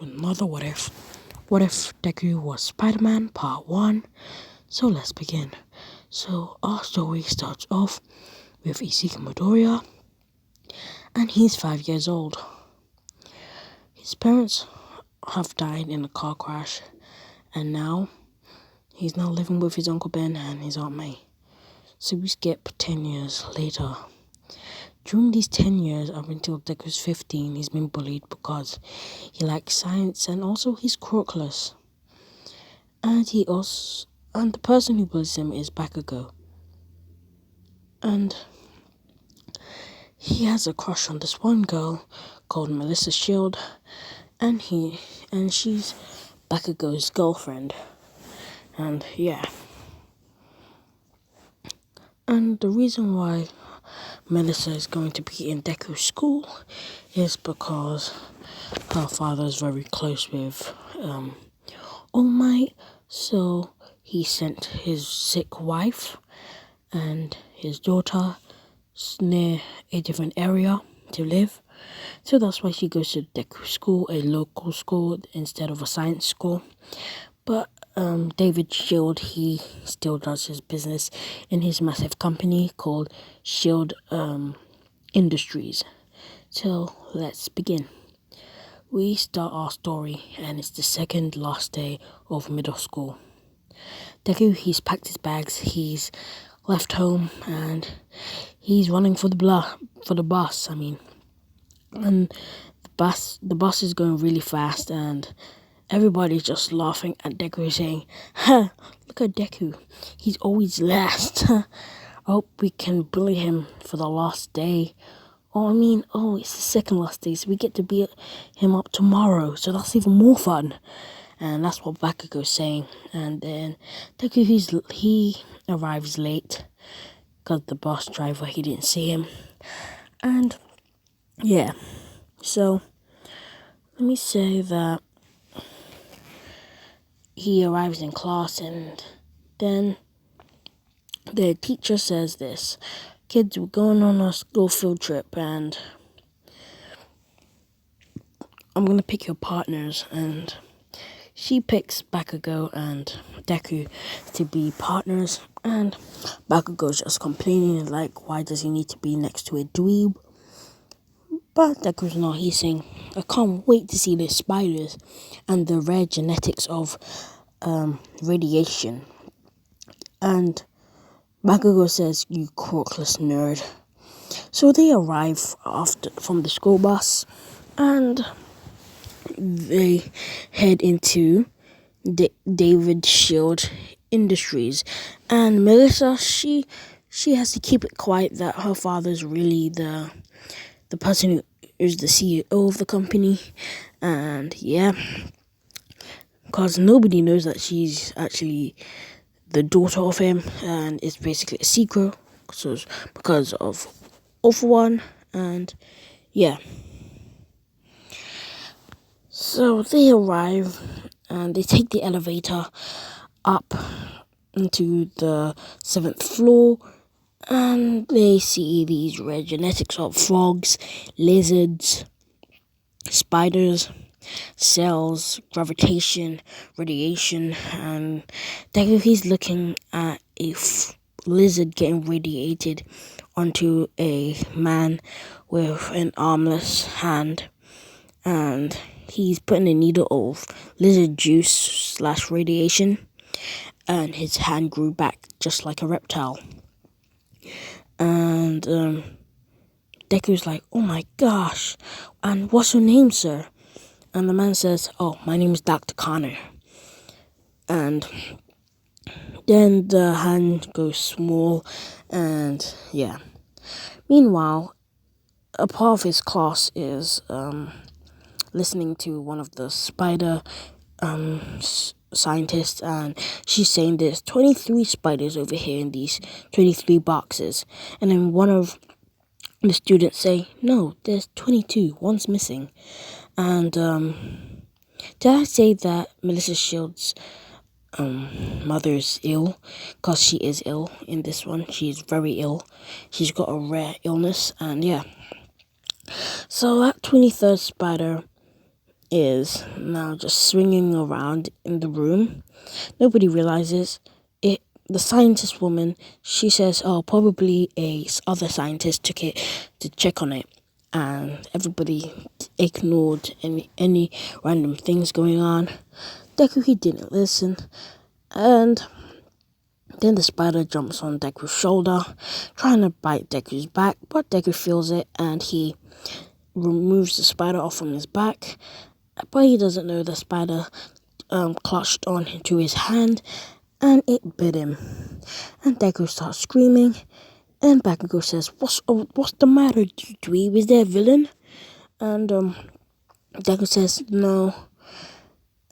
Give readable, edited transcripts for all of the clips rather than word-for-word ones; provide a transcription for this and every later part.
to another What If. What If Deku was Spider-Man Part 1? So let's begin. So our story starts off with Isiki Midoriya, and he's 5 years old. His parents have died in a car crash, and he's now living with his Uncle Ben and his Aunt May. So we skip 10 years later. During these 10 years, up until Deku's 15, he's been bullied because he likes science and also he's quirkless. And the person who bullies him is Bakugo. And he has a crush on this one girl called Melissa Shield, and she's Bakugo's girlfriend. And yeah. And the reason why Melissa is going to be in Deku's school is because her father is very close with All Might, so he sent his sick wife and his daughter near a different area to live. So that's why she goes to Deku school, a local school, instead of a science school. But David Shield, he still does his business in his massive company called Shield Industries. So let's begin. We start our story, and it's the second last day of middle school. Deku, he's packed his bags, he's left home, and he's running for the bus. And the bus is going really fast, and everybody's just laughing at Deku, saying, "Ha! Look at Deku. He's always last. I hope we can bully him for the last day. It's the second last day, so we get to beat him up tomorrow. So that's even more fun." And that's what Bakugo's saying. And then Deku, he arrives late because the bus driver, he didn't see him. And yeah, so let me say that he arrives in class, and then the teacher says this: "Kids, we're going on a school field trip, and I'm going to pick your partners." And she picks Bakugo and Deku to be partners, and Bakugo's just complaining, like, why does he need to be next to a dweeb? But Deku's not. He's saying, "I can't wait to see the spiders and the rare genetics of radiation." And Bakugo says, "You quirkless nerd." So they arrive from the school bus, and they head into David Shield Industries. And Melissa, she has to keep it quiet that her father's really the person who is the CEO of the company. And yeah, because nobody knows that she's actually the daughter of him, and it's basically a secret because of One. And yeah, so they arrive and they take the elevator up into the 7th floor, and they see these rare genetics of frogs, lizards, spiders, cells, gravitation, radiation. And Deku, he's looking at a lizard getting radiated onto a man with an armless hand, and he's putting a needle of lizard juice / radiation, and his hand grew back just like a reptile. And Deku's like, "Oh my gosh, and what's your name, sir?" And the man says, "Oh, my name is Dr. Connor." And then the hand goes small, and yeah. Meanwhile, a part of his class is listening to one of the spider scientists, and she's saying there's 23 spiders over here in these 23 boxes. And then one of the students say, "No, there's 22, one's missing." And did I say that Melissa Shield's mother's ill? Because she is ill in this one. She's very ill. She's got a rare illness. And yeah, so that 23rd spider is now just swinging around in the room. Nobody realizes it. The scientist woman, she says, "Oh, probably a other scientist took it to check on it," and everybody ignored any random things going on. Deku, he didn't listen, and then the spider jumps on Deku's shoulder, trying to bite Deku's back, but Deku feels it and he removes the spider off from his back, but he doesn't know the spider clutched on to his hand and it bit him. And Deku starts screaming, and Bakugo says, What's the matter, dweeb? Is there a villain?" And Deku says, "No."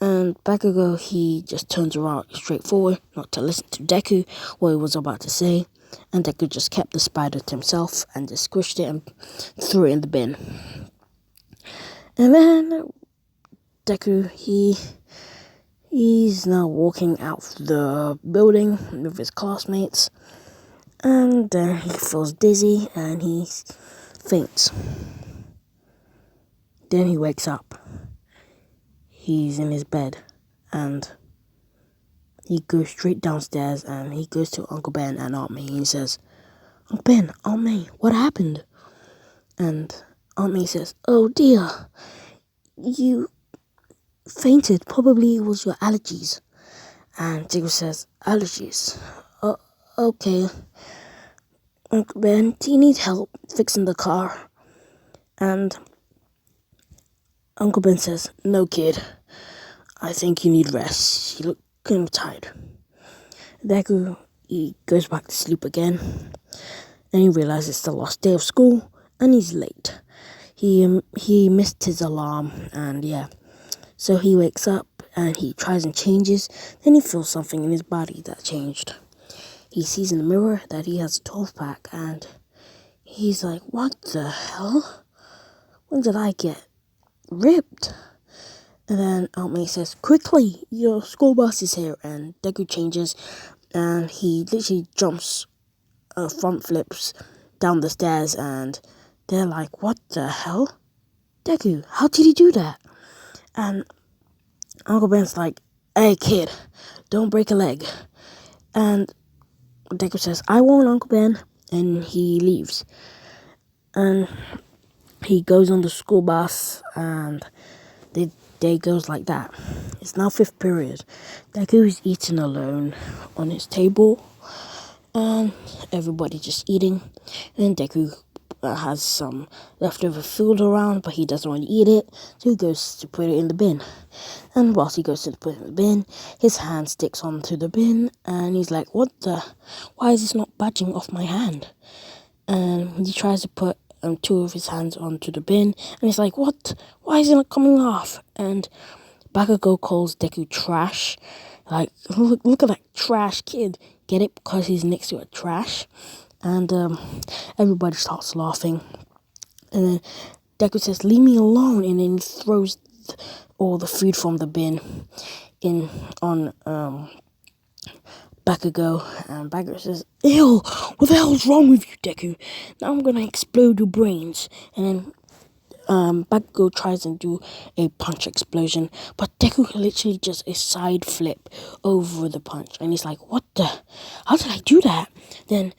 And Bakugo, he just turns around straight forward, not to listen to Deku, what he was about to say. And Deku just kept the spider to himself and just squished it and threw it in the bin. And then Deku, he's now walking out the building with his classmates. And then he feels dizzy and he faints. Then he wakes up. He's in his bed and he goes straight downstairs and he goes to Uncle Ben and Aunt May and he says, "Uncle Ben, Aunt May, what happened?" And Aunt May says, "Oh dear, you fainted. Probably it was your allergies." And Deku says, "Allergies? Okay. Uncle Ben, do you need help fixing the car?" And Uncle Ben says, "No, kid. I think you need rest. You look kind of tired." Deku, he goes back to sleep again. And he realizes it's the last day of school and he's late. He missed his alarm and yeah. So he wakes up and he tries and changes. Then he feels something in his body that changed. He sees in the mirror that he has a 12-pack and he's like, "What the hell? When did I get ripped?" And then Aunt May says, "Quickly, your school bus is here." And Deku changes and he literally jumps, front flips down the stairs and they're like, "What the hell? Deku, how did he do that?" And Uncle Ben's like, "Hey kid, don't break a leg." And Deku says, "I won't, Uncle Ben." And he leaves. And he goes on the school bus and the day goes like that. It's now 5th period. Deku is eating alone on his table and everybody just eating. And Deku has some leftover food around, but he doesn't want to eat it, so he goes to put it in the bin. And whilst he goes to put it in the bin, his hand sticks onto the bin, and he's like, why is this not budging off my hand? And he tries to put 2 of his hands onto the bin, and he's like, "What? Why is it not coming off?" And Bakugo calls Deku trash. Like, look at that trash kid. Get it? Because he's next to a trash. And everybody starts laughing. And then Deku says, "Leave me alone." And then he throws all the food from the bin on Bakugo. And Bakugo says, "Ew, what the hell's wrong with you, Deku? Now I'm gonna explode your brains." And then Bakugo tries and do a punch explosion, but Deku literally just a side flip over the punch. And he's like, how did I do that? Then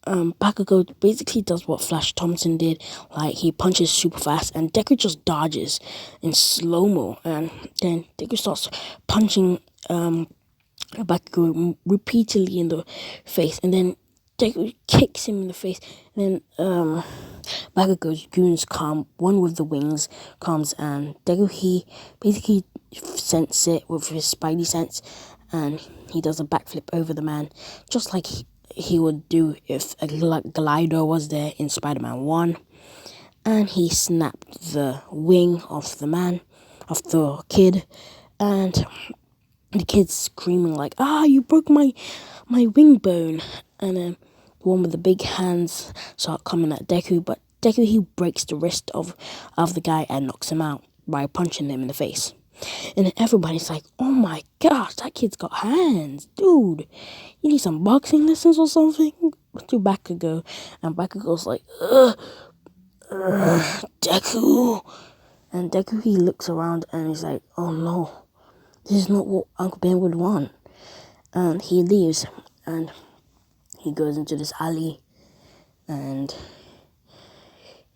Bakugo basically does what Flash Thompson did, like he punches super fast and Deku just dodges in slow-mo, and then Deku starts punching Bakugo repeatedly in the face, and then Deku kicks him in the face, and then Bakugo's goons come, one with the wings comes, and Deku, he basically senses it with his spidey sense, and he does a backflip over the man, just like he would do if a glider was there in Spider-Man 1. And he snapped the wing of the kid, and the kid's screaming like, "You broke my wing bone." And then the one with the big hands start coming at Deku, but Deku, he breaks the wrist of the guy and knocks him out by punching him in the face. And then everybody's like, "Oh my gosh, that kid's got hands, dude. You need some boxing lessons or something?" To Bakugo. And Bakugo's like, Deku. And Deku, he looks around and he's like, oh no, this is not what Uncle Ben would want. And he leaves and he goes into this alley and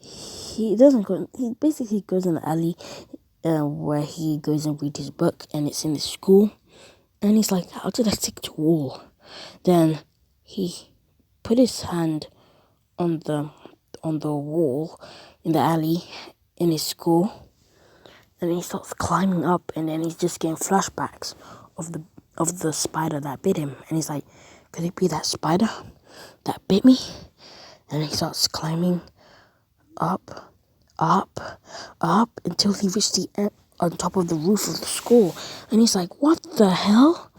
he basically goes in the alley where he goes and read his book, and it's in the school. And he's like, how did I stick to a wall? Then he put his hand on the wall in the alley in his school, and he starts climbing up, and then he's just getting flashbacks of the spider that bit him. And he's like, could it be that spider that bit me? And he starts climbing up until he reached the end on top of the roof of the school. And he's like, what the hell?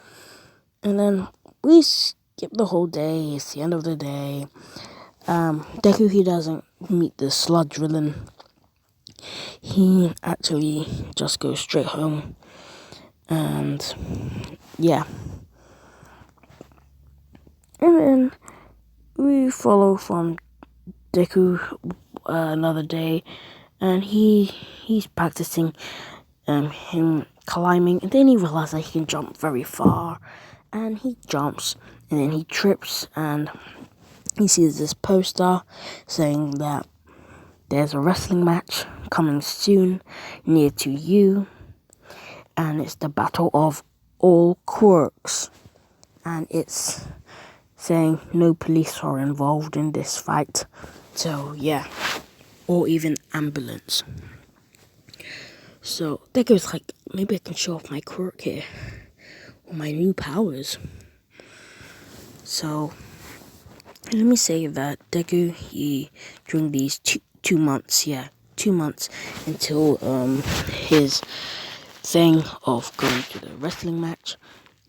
And then we skip the whole day. It's the end of the day. Deku, he doesn't meet the sludge villain. He actually just goes straight home. And yeah. And then we follow from Deku another day, and he's practicing him climbing, and then he realizes that he can jump very far, and he jumps, and then he trips, and he sees this poster saying that there's a wrestling match coming soon near to you, and it's the Battle of All Quirks, and it's saying no police are involved in this fight. So yeah, or even ambulance. So Deku's like, maybe I can show off my quirk here, or my new powers. So let me say that Deku, he during these two months until his thing of going to the wrestling match,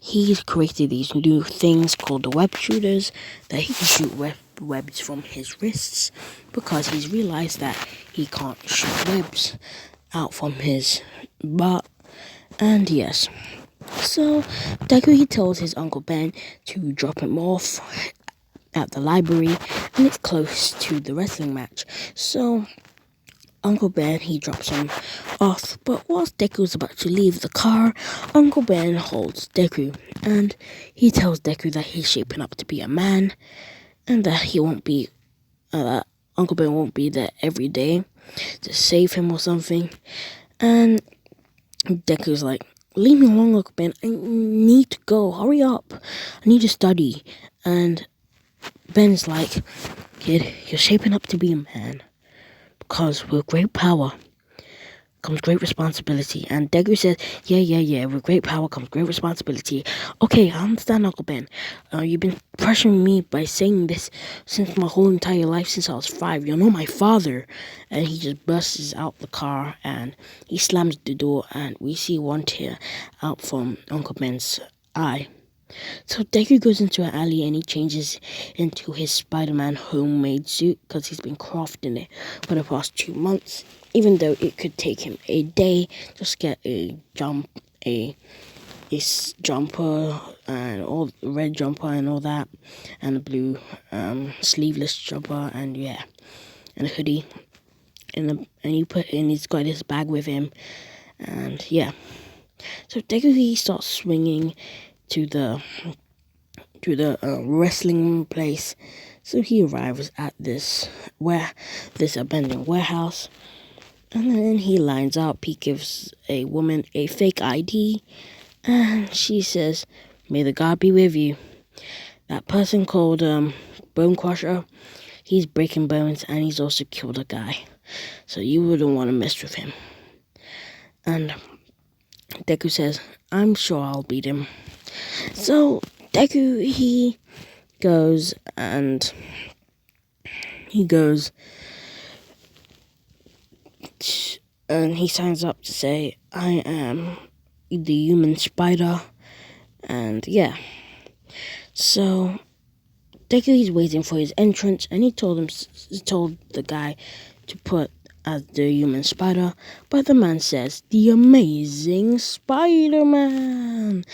he's created these new things called the web shooters that he can shoot webs from his wrists, because he's realized that he can't shoot webs out from his butt. And yes, so Deku, he tells his Uncle Ben to drop him off at the library, and it's close to the wrestling match. So Uncle Ben, he drops him off, but whilst Deku's about to leave the car, Uncle Ben holds Deku, and he tells Deku that he's shaping up to be a man, and that he won't be, Uncle Ben won't be there every day to save him or something. And Deku's like, leave me alone, Uncle Ben, I need to go, hurry up, I need to study. And Ben's like, kid, you're shaping up to be a man, because with great power comes great responsibility. And Deku says, yeah, with great power comes great responsibility. Okay, I understand, Uncle Ben. You've been pressuring me by saying this since my whole entire life, since I was 5. You're not my father. And he just bursts out the car, and he slams the door, and we see one tear out from Uncle Ben's eye. So Deku goes into an alley, and he changes into his Spider-Man homemade suit, because he's been crafting it for the past 2 months. Even though it could take him a day, just get a jumper and all the red jumper and all that, and a blue sleeveless jumper, and yeah, and a hoodie, and he's got his bag with him, and yeah. So Deku, he starts swinging to the wrestling place. So he arrives at this abandoned warehouse, and then he lines up. He gives a woman a fake ID, and she says, "May the God be with you." That person called Bone Crusher, he's breaking bones, and he's also killed a guy, so you wouldn't want to mess with him. And Deku says, "I'm sure I'll beat him." So Deku, he goes and he signs up to say, I am the human spider. And yeah, so Deku, he's waiting for his entrance, and he told the guy to put as the human spider, but the man says, the amazing Spider-Man.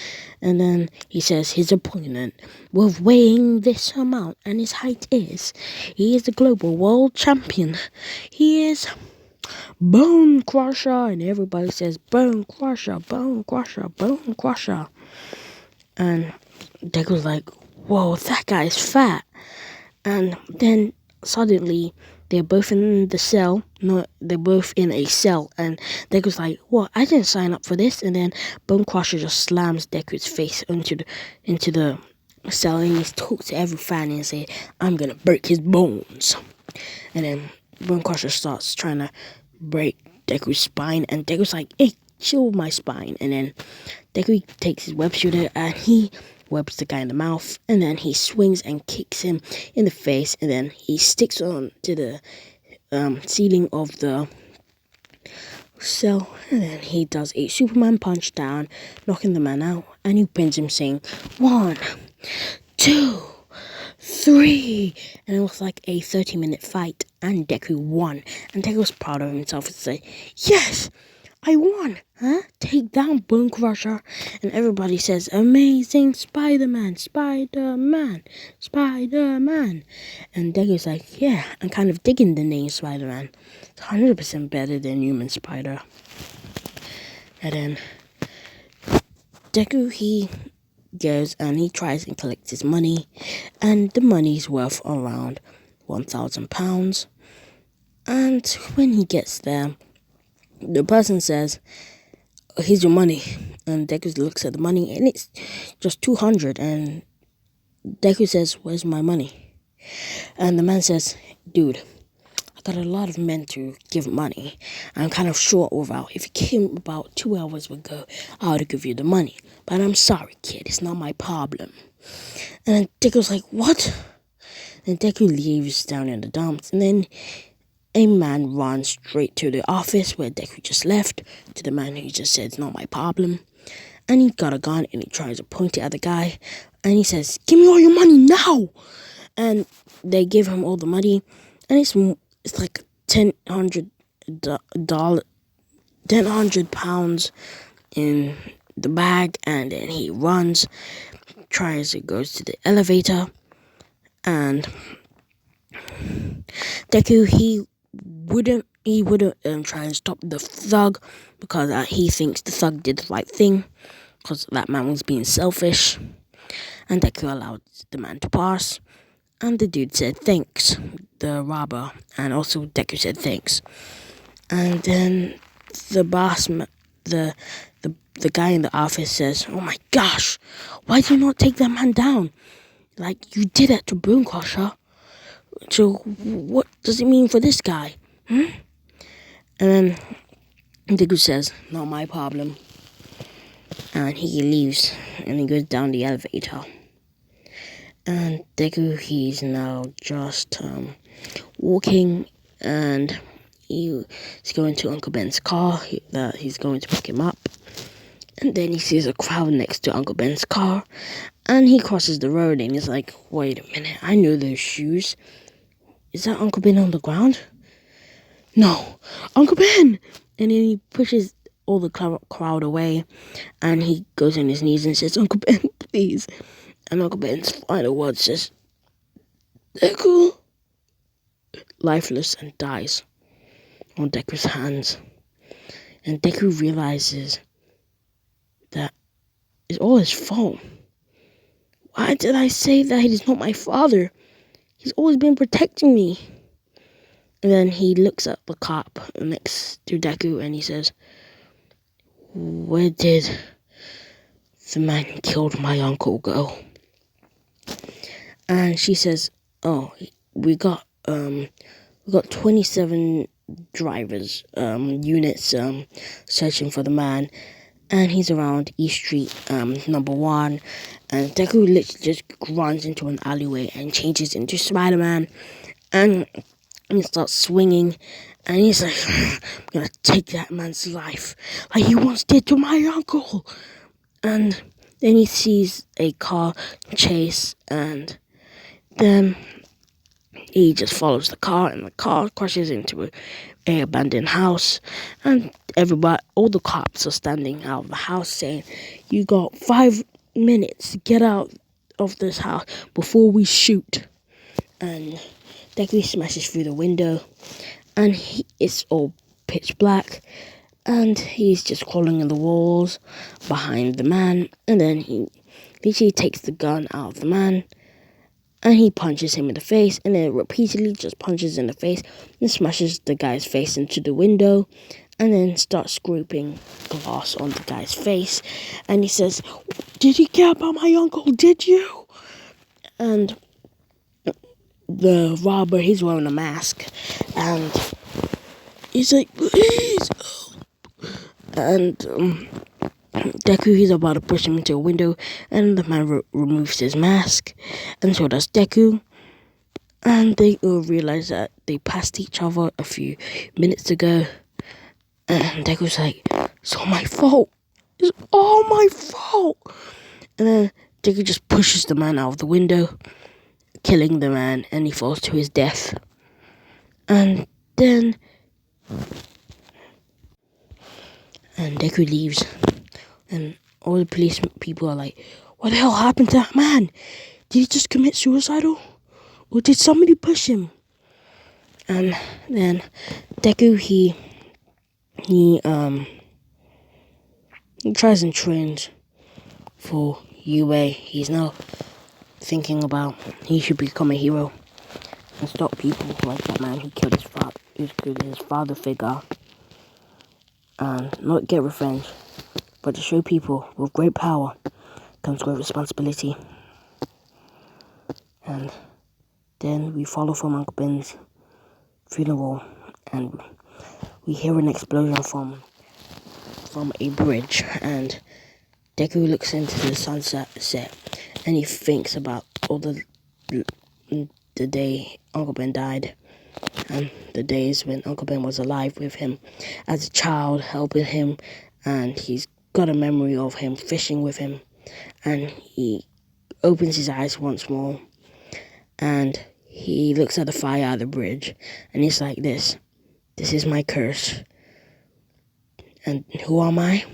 And then he says his opponent, with weighing this amount, and his height is, he is the global world champion. He is Bone Crusher, and everybody says, Bone Crusher, Bone Crusher, Bone Crusher. And Deku's like, whoa, that guy's fat. And then suddenly, they're both in the cell. No, they're both in a cell. And Deku's like, what? I didn't sign up for this. And then Bone Crusher just slams Deku's face into the cell. And he talks to every fan and say, I'm going to break his bones. And then Bone Crusher starts trying to break Deku's spine. And Deku's like, hey, chill my spine. And then Deku takes his web shooter and he webs the guy in the mouth, and then he swings and kicks him in the face, and then he sticks on to the ceiling of the cell, and then he does a Superman punch down, knocking the man out, and he pins him saying 1, 2, 3, and it was like a 30-minute fight, and Deku won, and Deku was proud of himself and said, yes, I won, huh? Take down Bone Crusher. And everybody says, amazing Spider-Man, Spider-Man, Spider-Man. And Deku's like, yeah, I'm kind of digging the name Spider-Man. It's 100% better than Human Spider. And then Deku, he goes and he tries and collects his money. And the money's worth around £1,000. And when he gets there, the person says, here's your money. And Deku looks at the money and it's just 200. And Deku says, where's my money? And the man says, dude, I got a lot of men to give money. I'm kind of short without. If you came about 2 hours ago, I would give you the money. But I'm sorry, kid. It's not my problem. And then Deku's like, what? And Deku leaves down in the dumps. And then a man runs straight to the office where Deku just left, to the man who just said it's not my problem. And he got a gun and he tries to point it at the guy. And he says, give me all your money now! And they give him all the money. And it's like £1,000 in the bag. And then he runs, goes to the elevator. And Deku, he wouldn't try and stop the thug because he thinks the thug did the right thing because that man was being selfish, and Deku allowed the man to pass, and the dude said thanks, the robber, and also Deku said thanks. And then the boss, the guy in the office says, oh my gosh, why did you not take that man down? Like, you did it to Bone Crusher. So what does it mean for this guy? And then Deku says, not my problem. And he leaves and he goes down the elevator. And Deku, he's now just walking, and he's going to Uncle Ben's car. He's going to pick him up. And then he sees a crowd next to Uncle Ben's car. And he crosses the road and he's like, wait a minute, I know those shoes. Is that Uncle Ben on the ground? No, Uncle Ben! And then he pushes all the crowd away, and he goes on his knees and says, Uncle Ben, please. And Uncle Ben's final word says, Deku, lifeless, and dies on Deku's hands. And Deku realizes that it's all his fault. Why did I say that he's not my father? He's always been protecting me. And then he looks at the cop next to Deku and he says, where did the man who killed my uncle go? And she says, oh, we got 27 drivers, units searching for the man. And he's around East Street, number 1. And Deku literally just runs into an alleyway and changes into Spider-Man. And he starts swinging. And he's like, I'm going to take that man's life like he once did to my uncle. And then he sees a car chase. And then he just follows the car. And the car crashes into a abandoned house, and all the cops are standing out of the house saying, you got 5 minutes to get out of this house before we shoot. And Deku smashes through the window, and it's all pitch black, and he's just crawling in the walls behind the man, and then he literally takes the gun out of the man, and he punches him in the face, and then repeatedly just punches in the face, and smashes the guy's face into the window, and then starts scraping glass on the guy's face, and he says, "Did you care about my uncle, did you?" And the robber, he's wearing a mask, and he's like, "Please!" And Deku, he's about to push him into a window, and the man removes his mask, and so does Deku. And they all realize that they passed each other a few minutes ago. And Deku's like, "It's all my fault. It's all my fault." And then Deku just pushes the man out of the window, killing the man, and he falls to his death. And then Deku leaves, and all the police people are like, "What the hell happened to that man? Did he just commit suicide, or did somebody push him?" And then Deku, he tries and trains for UA. He's now thinking about he should become a hero and stop people like that man who killed his father figure, and not get revenge, but to show people with great power comes great responsibility. And then we follow from Uncle Ben's funeral, and we hear an explosion from a bridge, and Deku looks into the sunset and he thinks about all the day Uncle Ben died, and the days when Uncle Ben was alive with him as a child, helping him, and he's got a memory of him fishing with him, and he opens his eyes once more, and he looks at the fire at the bridge, and he's like, this is my curse. And who am I?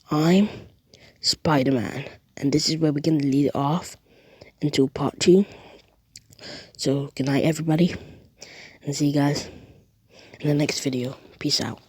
I'm Spider-Man, and this is where we're going to lead it off until part 2. So good night everybody, and see you guys in the next video. Peace out.